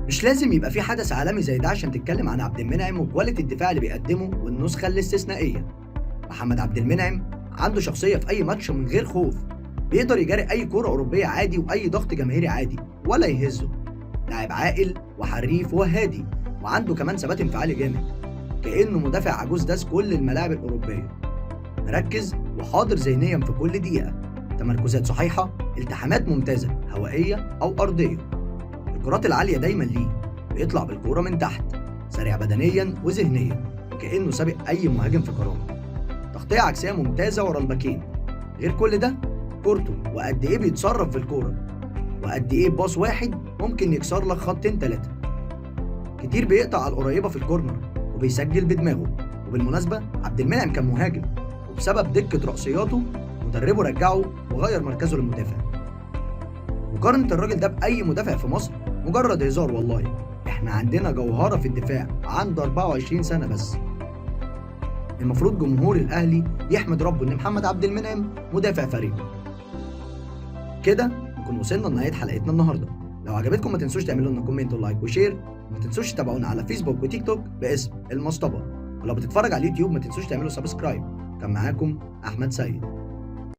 مش لازم يبقى في حدث عالمي زي ده عشان تتكلم عن عبد المنعم وكواليتي الدفاع اللي بيقدمه والنسخة الاستثنائية. محمد عبد المنعم عنده شخصية في أي ماتش من غير خوف، بيقدر يجاري أي كرة أوروبية عادي وأي ضغط جماهيري عادي ولا يهزه. لاعب عاقل وحريف وهادي، وعنده كمان ثبات انفعالي جامد، كأنه مدافع عجوز داس كل الملاعب الأوروبية. مركز وحاضر ذهنيا في كل دقيقة، تمركزات صحيحة، التحامات ممتازة هوائية أو أرضية. الكرات العالية دايما ليه، بيطلع بالكورة من تحت، سريع بدنيا وذهنيا وكأنه سابق أي مهاجم في كرامة. تغطية عكسية ممتازة ورا الباكين. غير كل ده كورته وقد إيه بيتصرف في الكورة، وقد إيه باص واحد ممكن يكسر لك خطين تلاتة. كتير بيقطع على القريبة في الكورنر وبيسجل بدماغه. وبالمناسبة عبد المنعم كان مهاجم، وبسبب دكة رأسياته مدربه رجعه وغير مركزه للمدافع. مقارنة الراجل ده بأي مدافع في مصر مجرد هزار والله. احنا عندنا جوهرة في الدفاع عنده 24 سنة بس. المفروض جمهور الأهلي يحمد ربه إن محمد عبد المنعم مدافع فريقه. كده نكون وصلنا لنهاية حلقتنا النهاردة. لو عجبتكم ما تنسوش تعملوا لنا كومنت ولايك وشير، وما تنسوش تتابعونا على فيسبوك وتيك توك باسم المصطبة، ولو بتتفرج على اليوتيوب ما تنسوش تعملوا سبسكرايب. كان معاكم أحمد سيد.